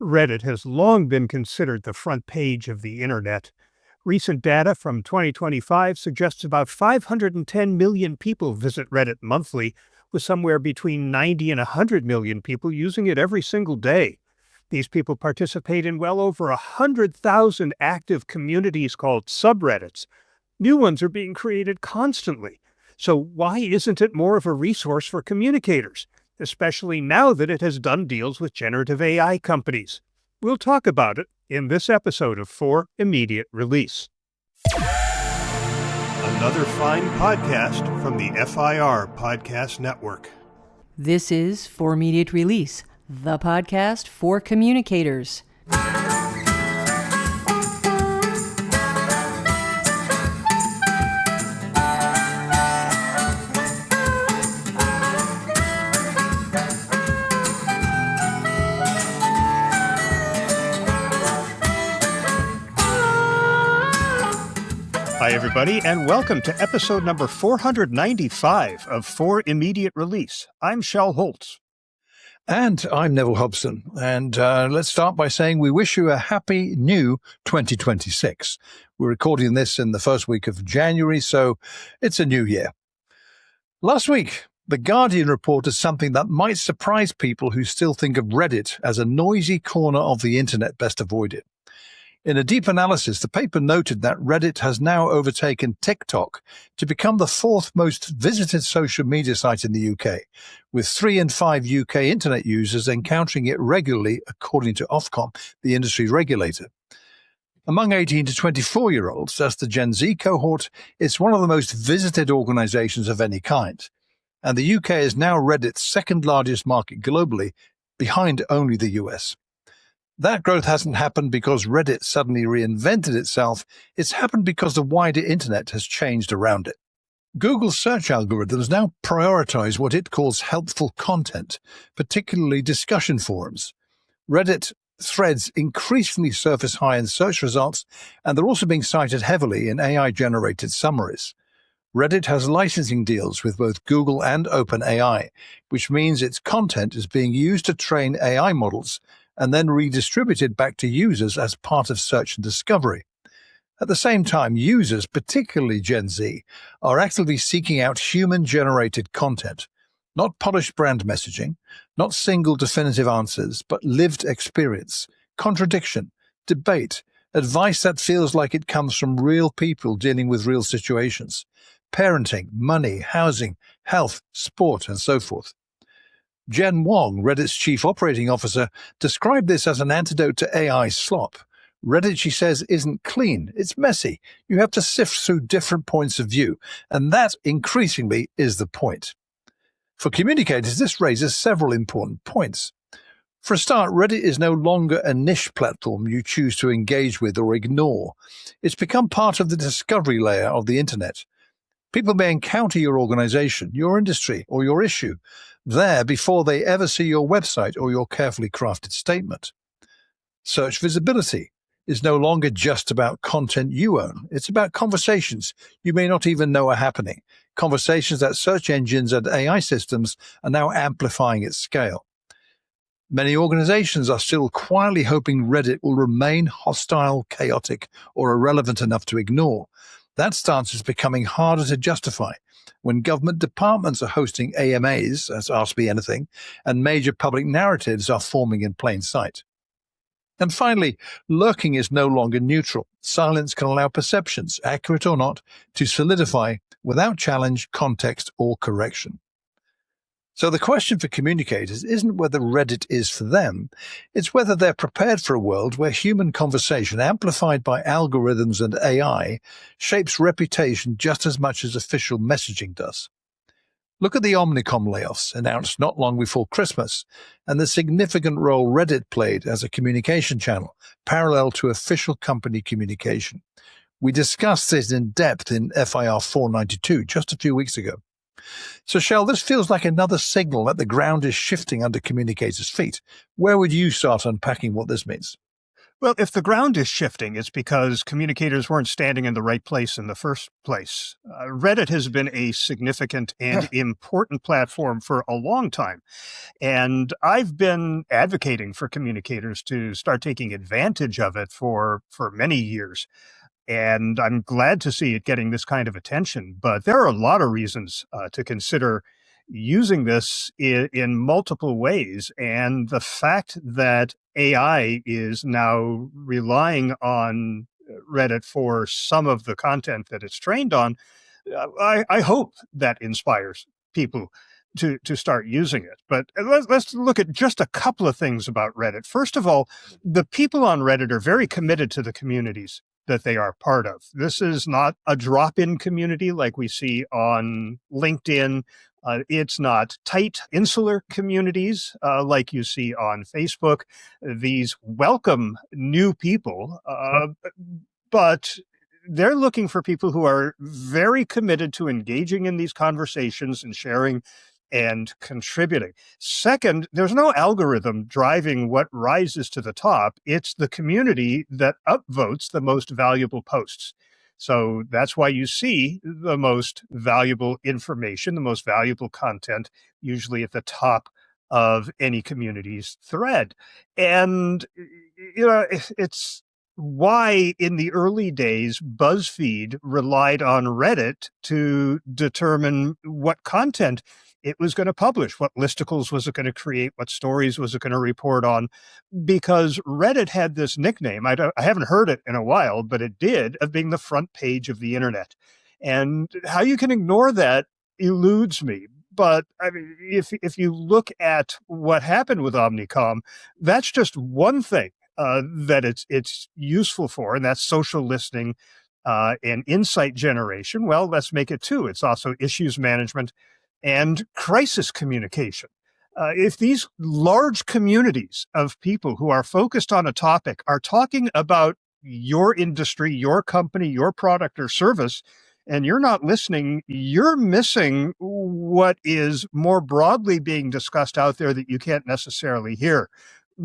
Reddit has long been considered the front page of the internet. Recent data from 2025 suggests about 510 million people visit Reddit monthly, with somewhere between 90 and 100 million people using it every single day. These people participate in well over 100,000 active communities called subreddits. New ones are being created constantly. So why isn't it more of a resource for communicators, especially now that it has done deals with generative AI companies? We'll talk about it in this episode of For Immediate Release. Another fine podcast from the FIR Podcast Network. This is For Immediate Release, the podcast for communicators. Hi, everybody, and welcome to episode number 495 of For Immediate Release. I'm Shel Holtz. And I'm Neville Hobson. And let's start by saying we wish you a happy new 2026. We're recording this in the first week of January, so it's a new year. Last week, The Guardian reported something that might surprise people who still think of Reddit as a noisy corner of the internet best avoided. In a deep analysis, the paper noted that Reddit has now overtaken TikTok to become the fourth most visited social media site in the UK, with 3 in 5 UK internet users encountering it regularly, according to Ofcom, the industry regulator. Among 18 to 24-year-olds, that's the Gen Z cohort, it's one of the most visited organizations of any kind. And the UK is now Reddit's second largest market globally, behind only the US. That growth hasn't happened because Reddit suddenly reinvented itself. It's happened because the wider internet has changed around it. Google's search algorithms now prioritize what it calls helpful content, particularly discussion forums. Reddit threads increasingly surface high in search results, and they're also being cited heavily in AI-generated summaries. Reddit has licensing deals with both Google and OpenAI, which means its content is being used to train AI models and then redistributed back to users as part of search and discovery. At the same time, users, particularly Gen Z, are actively seeking out human-generated content, not polished brand messaging, not single definitive answers, but lived experience, contradiction, debate, advice that feels like it comes from real people dealing with real situations, parenting, money, housing, health, sport, and so forth. Jen Wong, Reddit's chief operating officer, described this as an antidote to AI slop. Reddit, she says, isn't clean. It's messy. You have to sift through different points of view, and that increasingly is the point. For communicators, this raises several important points. For a start, Reddit is no longer a niche platform you choose to engage with or ignore. It's become part of the discovery layer of the internet. People may encounter your organization, your industry, or your issue there before they ever see your website or your carefully crafted statement. Search visibility is no longer just about content you own. It's about conversations you may not even know are happening, conversations that search engines and AI systems are now amplifying at scale. Many organizations are still quietly hoping Reddit will remain hostile, chaotic, or irrelevant enough to ignore. That stance is becoming harder to justify when government departments are hosting AMAs, as Ask Me Anything, and major public narratives are forming in plain sight. And finally, lurking is no longer neutral. Silence can allow perceptions, accurate or not, to solidify without challenge, context, or correction. So the question for communicators isn't whether Reddit is for them, it's whether they're prepared for a world where human conversation, amplified by algorithms and AI, shapes reputation just as much as official messaging does. Look at the Omnicom layoffs announced not long before Christmas, and the significant role Reddit played as a communication channel, parallel to official company communication. We discussed this in depth in FIR 492 just a few weeks ago. So, Shel, this feels like another signal that the ground is shifting under communicators' feet. Where would you start unpacking what this means? Well, if the ground is shifting, it's because communicators weren't standing in the right place in the first place. Reddit has been a significant and important platform for a long time. And I've been advocating for communicators to start taking advantage of it for many years. And I'm glad to see it getting this kind of attention. But there are a lot of reasons to consider using this in multiple ways. And the fact that AI is now relying on Reddit for some of the content that it's trained on, I hope that inspires people to start using it. But let's look at just a couple of things about Reddit. First of all, the people on Reddit are very committed to the communities that they are part of. This is not a drop-in community like we see on LinkedIn. It's not tight, insular communities like you see on Facebook. These welcome new people, but they're looking for people who are very committed to engaging in these conversations and sharing and contributing. Second, there's no algorithm driving what rises to the top. It's the community that upvotes the most valuable posts. So that's why you see the most valuable information, the most valuable content, usually at the top of any community's thread. And, it's why in the early days, BuzzFeed relied on Reddit to determine what content it was going to publish, what listicles was it going to create, what stories was it going to report on, because Reddit had this nickname. I haven't heard it in a while, but it did, of being the front page of the internet. And how you can ignore that eludes me. But I mean, if you look at what happened with Omnicom, that's just one thing that it's useful for, and that's social listening and insight generation. Well, let's make it two. It's also issues management and crisis communication. If these large communities of people who are focused on a topic are talking about your industry, your company, your product or service, and you're not listening, you're missing what is more broadly being discussed out there that you can't necessarily hear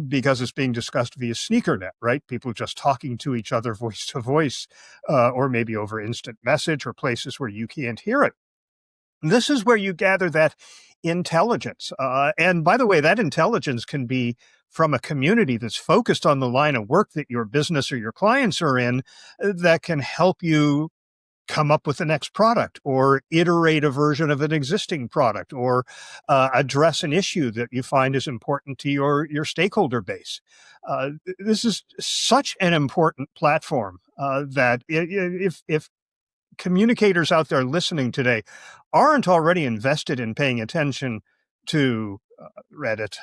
because it's being discussed via SneakerNet, right? People just talking to each other voice to voice, or maybe over instant message or places where you can't hear it. This is where you gather that intelligence. And by the way, that intelligence can be from a community that's focused on the line of work that your business or your clients are in, that can help you come up with the next product or iterate a version of an existing product or address an issue that you find is important to your stakeholder base. This is such an important platform that if communicators out there listening today aren't already invested in paying attention to Reddit,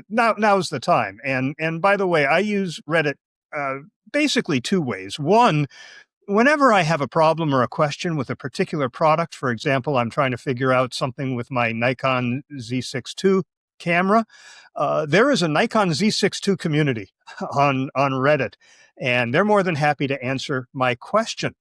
now's the time. And by the way, I use Reddit basically two ways. One, whenever I have a problem or a question with a particular product, for example, I'm trying to figure out something with my Nikon Z6 II camera, there is a Nikon Z6 II community on Reddit, and they're more than happy to answer my question.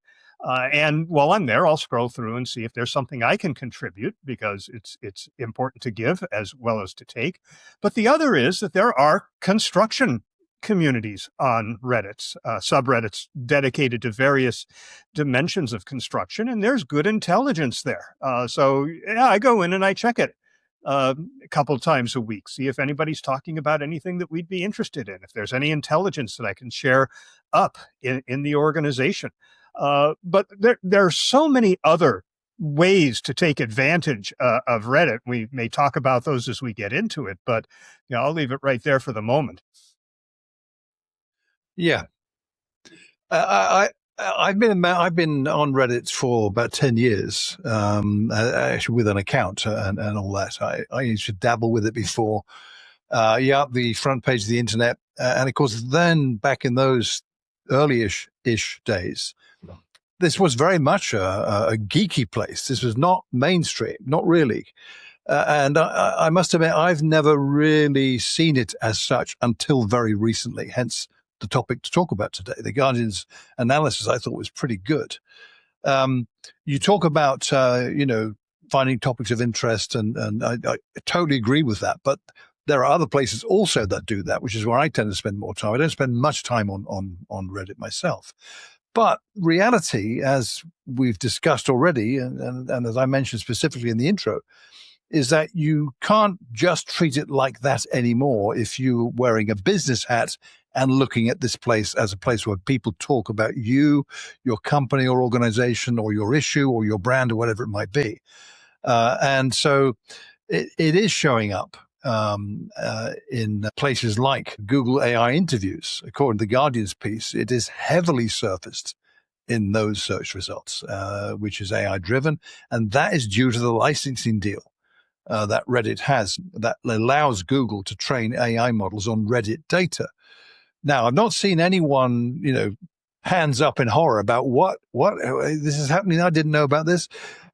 And while I'm there, I'll scroll through and see if there's something I can contribute, because it's important to give as well as to take. But the other is that there are construction communities on Reddit, subreddits dedicated to various dimensions of construction, and there's good intelligence there. So yeah, I go in and I check it a couple times a week, see if anybody's talking about anything that we'd be interested in, if there's any intelligence that I can share up in the organization. But there are so many other ways to take advantage of Reddit. We may talk about those as we get into it, but I'll leave it right there for the moment. Yeah. I've been on Reddit for about 10 years, actually with an account and all that. I used to dabble with it before. The front page of the internet. And of course, then back in those early-ish days, this was very much a geeky place. This was not mainstream, not really. And I must admit, I've never really seen it as such until very recently, hence the topic to talk about today. The Guardian's analysis, I thought, was pretty good. You talk about, finding topics of interest, and I totally agree with that. But There are other places also that do that, which is where I tend to spend more time. I don't spend much time on Reddit myself. But reality, as we've discussed already, and as I mentioned specifically in the intro, is that you can't just treat it like that anymore if you're wearing a business hat and looking at this place as a place where people talk about you, your company or organization or your issue or your brand or whatever it might be. And so it is showing up in places like Google AI interviews. According to the Guardian's piece, it is heavily surfaced in those search results, which is AI driven. And that is due to the licensing deal that Reddit has that allows Google to train AI models on Reddit data. Now, I've not seen anyone, hands up in horror about what this is happening. I didn't know about this.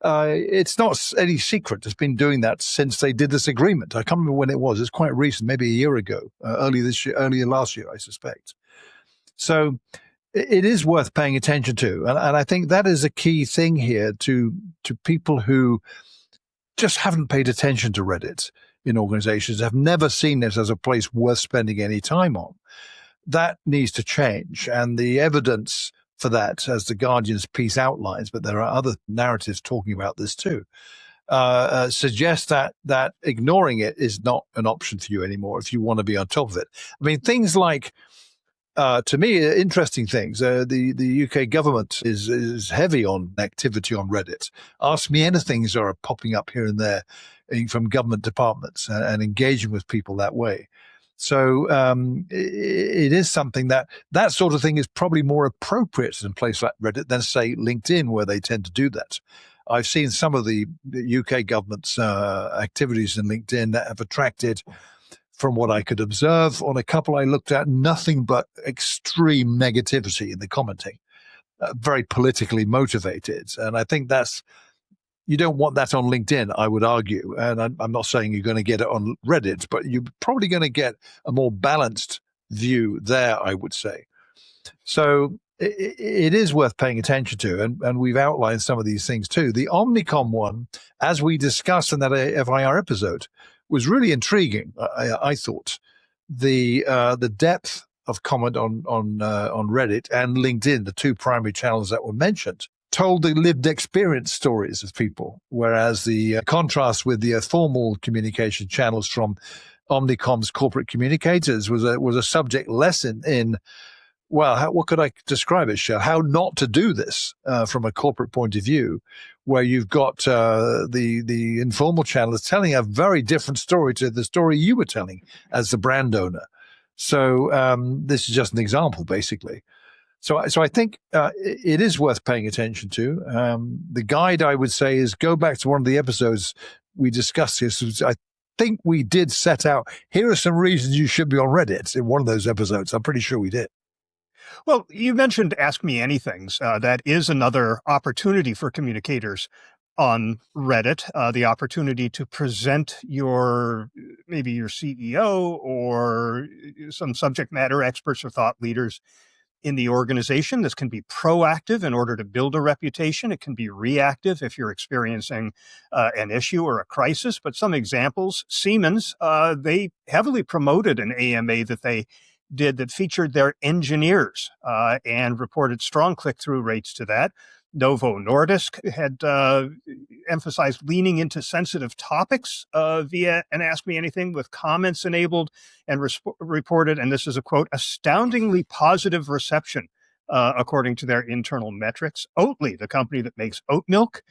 It's not any secret. It's been doing that since they did this agreement. I can't remember when it was. It's quite recent, maybe a year ago, earlier last year, I suspect. So it is worth paying attention to, and I think that is a key thing here to people who just haven't paid attention to Reddit in organizations, have never seen it as a place worth spending any time on. That needs to change. And the evidence for that, as the Guardian's piece outlines, but there are other narratives talking about this too, suggests that ignoring it is not an option for you anymore if you want to be on top of it. I mean, things like, to me, interesting things. The UK government is heavy on activity on Reddit. Ask Me Anythings are popping up here and there from government departments and engaging with people that way. So it is something that sort of thing is probably more appropriate in a place like Reddit than, say, LinkedIn, where they tend to do that. I've seen some of the UK government's activities in LinkedIn that have attracted, from what I could observe on a couple I looked at, nothing but extreme negativity in the commenting, very politically motivated. And I think you don't want that on LinkedIn, I would argue. And I'm not saying you're going to get it on Reddit, but you're probably going to get a more balanced view there, I would say. So it is worth paying attention to. And we've outlined some of these things too. The Omnicom one, as we discussed in that FIR episode, was really intriguing, I thought. The depth of comment on Reddit and LinkedIn, the two primary channels that were mentioned, told the lived experience stories of people, whereas the contrast with the formal communication channels from Omnicom's corporate communicators was a subject lesson in, well, what could I describe it, Shell? How not to do this from a corporate point of view, where you've got the informal channels telling a very different story to the story you were telling as the brand owner. So this is just an example, basically. So I think it is worth paying attention to. The guide, I would say, is go back to one of the episodes we discussed this. I think we did set out, here are some reasons you should be on Reddit in one of those episodes. I'm pretty sure we did. Well, you mentioned Ask Me Anythings. That is another opportunity for communicators on Reddit, the opportunity to present maybe your CEO or some subject matter experts or thought leaders in the organization. This can be proactive in order to build a reputation. It can be reactive if you're experiencing an issue or a crisis. But some examples, Siemens, they heavily promoted an AMA that they did that featured their engineers and reported strong click-through rates to that. Novo Nordisk had emphasized leaning into sensitive topics via an Ask Me Anything with comments enabled and reported, and this is a quote, astoundingly positive reception, according to their internal metrics. Oatly, the company that makes oat milk,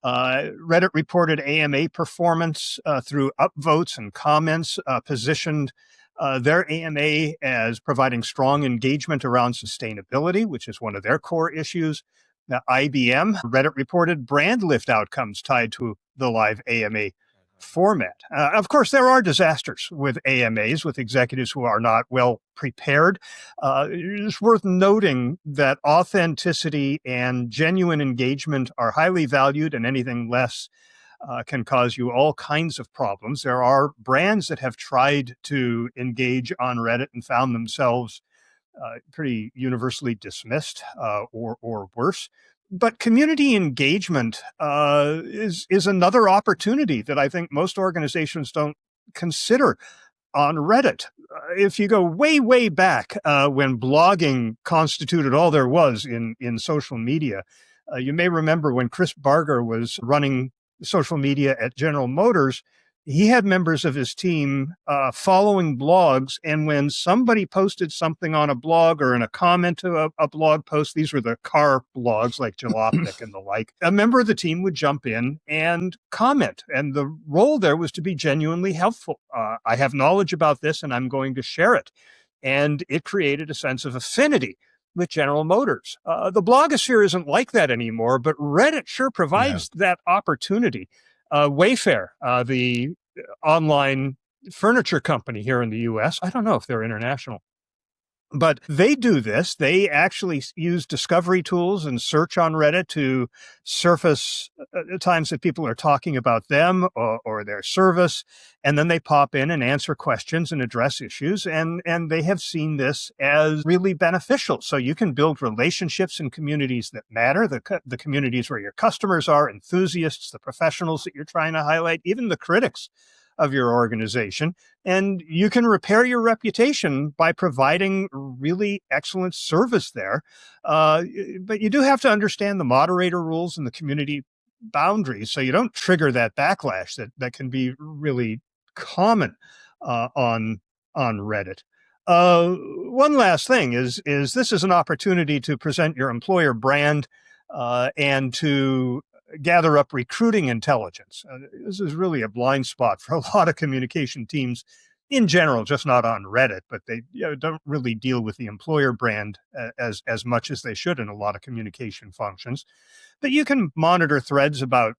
Reddit reported AMA performance through upvotes and comments, positioned their AMA as providing strong engagement around sustainability, which is one of their core issues. Now, IBM, Reddit reported brand lift outcomes tied to the live AMA format. Of course, there are disasters with AMAs, with executives who are not well prepared. It's worth noting that authenticity and genuine engagement are highly valued, and anything less can cause you all kinds of problems. There are brands that have tried to engage on Reddit and found themselves pretty universally dismissed or worse. But community engagement is another opportunity that I think most organizations don't consider. on Reddit. If you go way, way back when blogging constituted all there was in social media, you may remember when Chris Barger was running social media at General Motors, he had members of his team following blogs. And when somebody posted something on a blog or in a comment to a blog post, these were the car blogs like Jalopnik and the like, a member of the team would jump in and comment. And the role there was to be genuinely helpful. I have knowledge about this and I'm going to share it. And it created a sense of affinity with General Motors. The blogosphere isn't like that anymore, but Reddit sure provides that opportunity. Wayfair, the online furniture company here in the US, I don't know if they're international, but they do this. They actually use discovery tools and search on Reddit to surface times that people are talking about them or their service. And then they pop in and answer questions and address issues. And they have seen this as really beneficial. So you can build relationships in communities that matter, the communities where your customers are, enthusiasts, the professionals that you're trying to highlight, even the critics of your organization. And you can repair your reputation by providing really excellent service there. But you do have to understand the moderator rules and the community boundaries so you don't trigger that backlash that can be really common on Reddit. One last thing is this is an opportunity to present your employer brand and to gather up recruiting intelligence. This is really a blind spot for a lot of communication teams in general, just not on Reddit, but they don't really deal with the employer brand as much as they should in a lot of communication functions. But you can monitor threads about,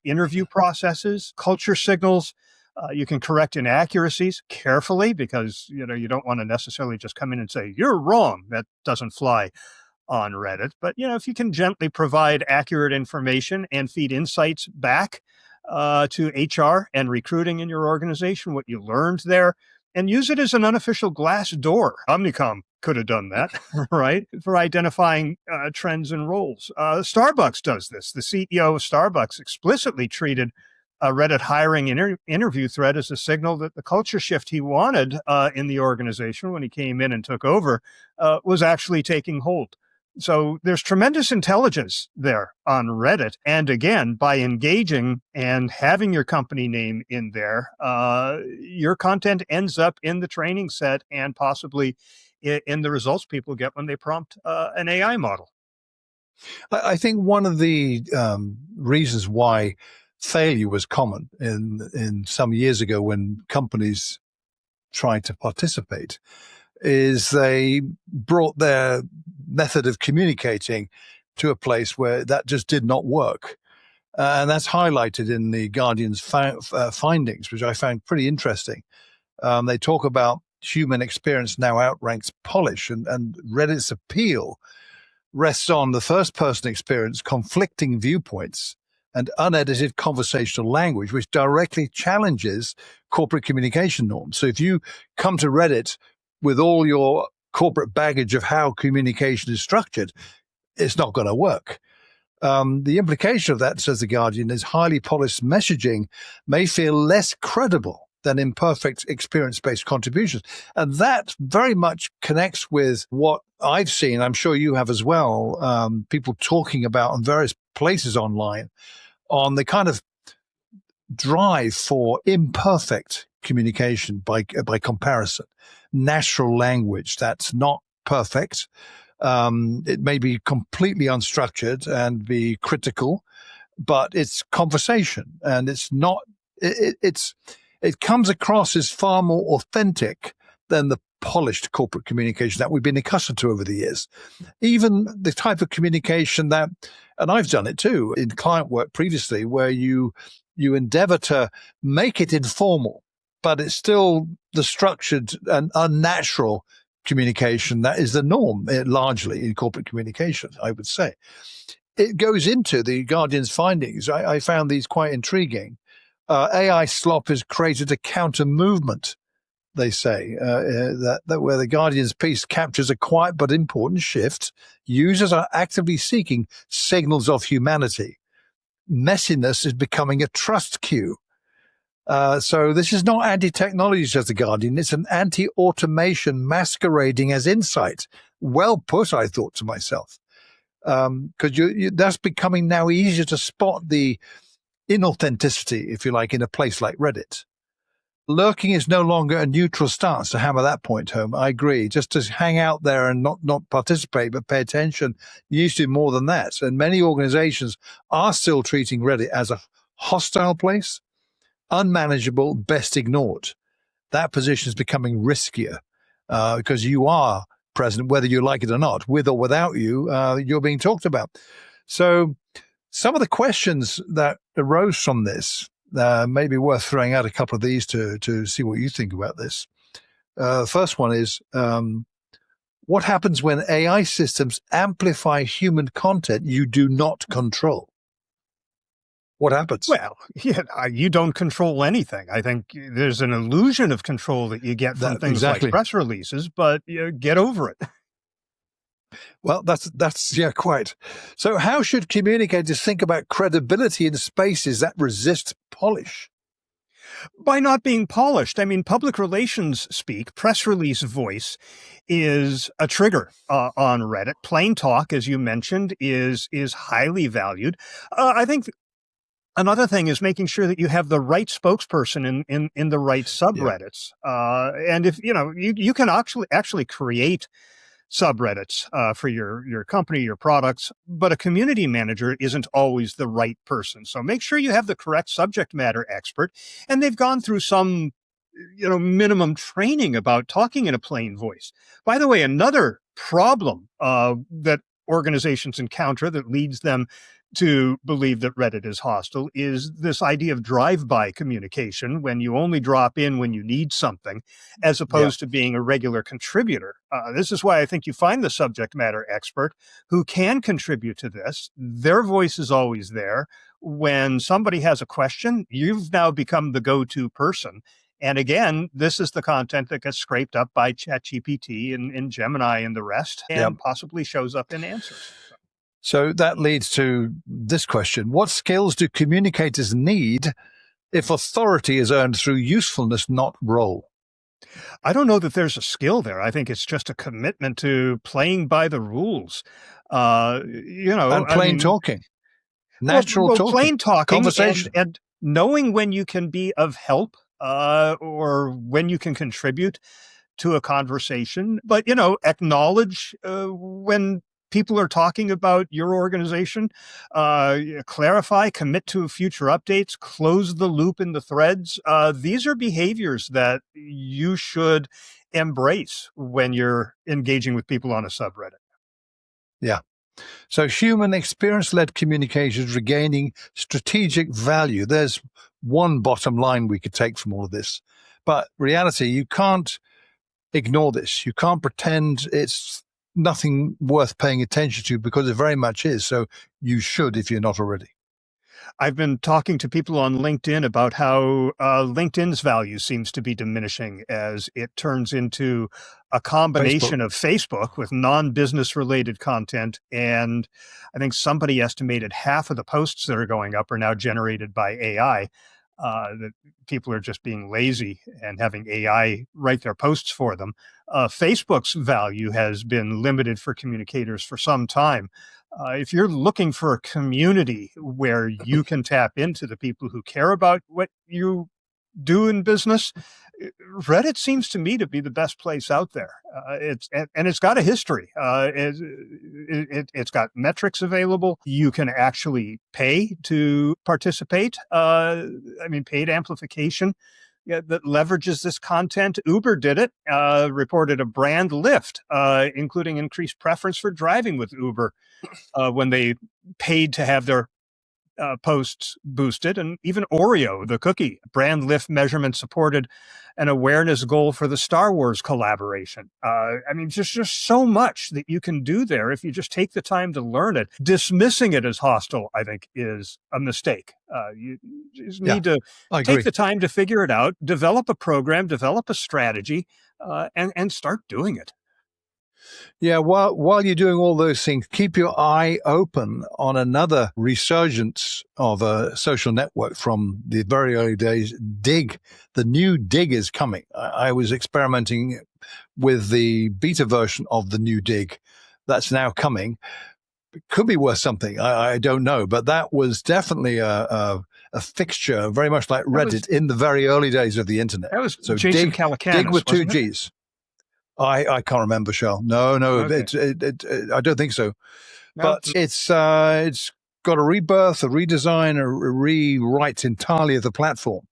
interview processes, culture signals. You can correct inaccuracies carefully because, you don't want to necessarily just come in and say, you're wrong. That doesn't fly on Reddit. But, if you can gently provide accurate information and feed insights back to HR and recruiting in your organization, what you learned there, and use it as an unofficial glass door. Omnicom could have done that, right? For identifying trends and roles. Starbucks does this. The CEO of Starbucks explicitly treated a Reddit hiring interview thread as a signal that the culture shift he wanted in the organization when he came in and took over was actually taking hold. So there's tremendous intelligence there on Reddit. And again, by engaging and having your company name in there, your content ends up in the training set and possibly in the results people get when they prompt an AI model. I think one of the reasons why failure was common in some years ago when companies tried to participate is they brought their method of communicating to a place where that just did not work. And that's highlighted in the Guardian's findings, which I found pretty interesting. They talk about human experience now outranks polish, and Reddit's appeal rests on the first-person experience, conflicting viewpoints, and unedited conversational language, which directly challenges corporate communication norms. So if you come to Reddit with all your corporate baggage of how communication is structured, it's not going to work. The implication of that, says The Guardian, is highly polished messaging may feel less credible than imperfect experience-based contributions. And that very much connects with what I've seen, I'm sure you have as well, people talking about in various places online on the kind of drive for imperfect communication by comparison. Natural language that's not perfect. It may be completely unstructured and be critical, but it's conversation, and it's not. It comes across as far more authentic than the polished corporate communication that we've been accustomed to over the years. Even the type of communication that, and I've done it too in client work previously, where you endeavor to make it informal, but it's still the structured and unnatural communication that is the norm largely in corporate communication, I would say. It goes into the Guardian's findings. I found these quite intriguing. AI slop has created a counter movement, they say, that where the Guardian's piece captures a quiet but important shift. Users are actively seeking signals of humanity. Messiness is becoming a trust cue. So this is not anti-technology, says The Guardian. It's an anti-automation masquerading as insight. Well put, I thought to myself. Because that's becoming now easier to spot the inauthenticity, if you like, in a place like Reddit. Lurking is no longer a neutral stance, to hammer that point home. I agree. Just to hang out there and not participate, but pay attention, you used to do more than that. And many organizations are still treating Reddit as a hostile place, unmanageable, best ignored. That position is becoming riskier because you are present, whether you like it or not, with or without you, you're being talked about. So some of the questions that arose from this, may be worth throwing out a couple of these to see what you think about this. First one is, what happens when AI systems amplify human content you do not control? What happens? Well, you don't control anything. I think there's an illusion of control that you get from things exactly. like press releases, but get over it. Well, that's quite. So how should communicators think about credibility in spaces that resist polish? By not being polished. I mean, public relations speak, press release voice is a trigger on Reddit. Plain talk, as you mentioned, is highly valued. I think another thing is making sure that you have the right spokesperson in the right subreddits. And if you can actually create subreddits for your company, your products, but a community manager isn't always the right person. So make sure you have the correct subject matter expert, and they've gone through some minimum training about talking in a plain voice. By the way, another problem that organizations encounter that leads them to believe that Reddit is hostile is this idea of drive-by communication, when you only drop in when you need something, as opposed to being a regular contributor. This is why I think you find the subject matter expert who can contribute to this. Their voice is always there. When somebody has a question, you've now become the go-to person. And again, this is the content that gets scraped up by ChatGPT and Gemini and the rest, and possibly shows up in answers. So that leads to this question. What skills do communicators need if authority is earned through usefulness, not role? I don't know that there's a skill there. I think it's just a commitment to playing by the rules. And plain talking, natural talking, plain talking, conversation, and knowing when you can be of help or when you can contribute to a conversation. But acknowledge when people are talking about your organization, clarify, commit to future updates, close the loop in the threads. These are behaviors that you should embrace when you're engaging with people on a subreddit. Yeah. So human experience-led communications regaining strategic value. There's one bottom line we could take from all of this. But reality, you can't ignore this. You can't pretend it's nothing worth paying attention to, because it very much is. So you should, if you're not already. I've been talking to people on LinkedIn about how LinkedIn's value seems to be diminishing as it turns into a combination of Facebook with non-business related content. And I think somebody estimated half of the posts that are going up are now generated by AI. That people are just being lazy and having AI write their posts for them. Facebook's value has been limited for communicators for some time. If you're looking for a community where you can tap into the people who care about what you do in business, Reddit seems to me to be the best place out there. It's got a history. It's got metrics available. You can actually pay to participate. Paid amplification that leverages this content. Uber did it, reported a brand lift, including increased preference for driving with Uber when they paid to have their posts boosted. And even Oreo, the cookie, brand lift measurement supported an awareness goal for the Star Wars collaboration. Just so much that you can do there if you just take the time to learn it. Dismissing it as hostile, I think, is a mistake. You just need to take the time to figure it out, develop a program, develop a strategy, and start doing it. Yeah, while you're doing all those things, keep your eye open on another resurgence of a social network from the very early days, Dig. The new Dig is coming. I was experimenting with the beta version of the new Dig that's now coming. It could be worth something. I don't know, but that was definitely a fixture, very much like Reddit in the very early days of the internet. That was So Jason Dig Calacanis, with two wasn't it? Gs. I can't remember, Shell. No, Okay. I don't think so. But it's got a rebirth, a redesign, a rewrite entirely of the platform.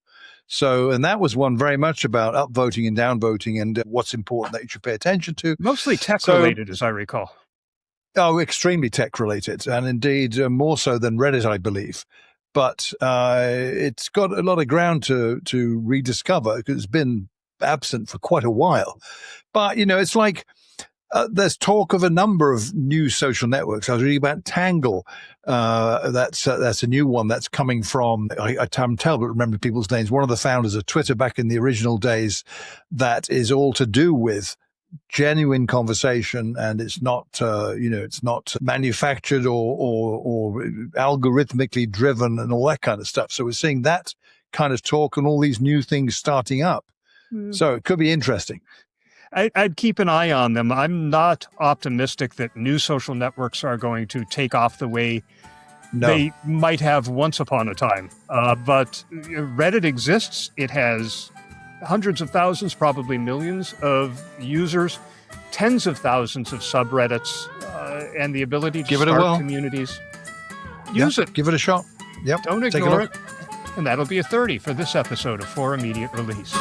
So, and that was one very much about upvoting and downvoting and what's important that you should pay attention to. Mostly tech-related, as I recall. Oh, extremely tech-related, and indeed more so than Reddit, I believe. But it's got a lot of ground to rediscover because it's been absent for quite a while. But, it's like there's talk of a number of new social networks. I was reading about Tangle. That's a new one that's coming from, I'm terrible at remembering people's names, one of the founders of Twitter back in the original days, that is all to do with genuine conversation, and it's not it's not manufactured or algorithmically driven and all that kind of stuff. So we're seeing that kind of talk and all these new things starting up. So it could be interesting. I'd keep an eye on them. I'm not optimistic that new social networks are going to take off the way they might have once upon a time. But Reddit exists. It has hundreds of thousands, probably millions of users, tens of thousands of subreddits, and the ability to start communities. Use it. Give it a shot. Yep. Don't ignore it. And that'll be a 30 for this episode of For Immediate Release.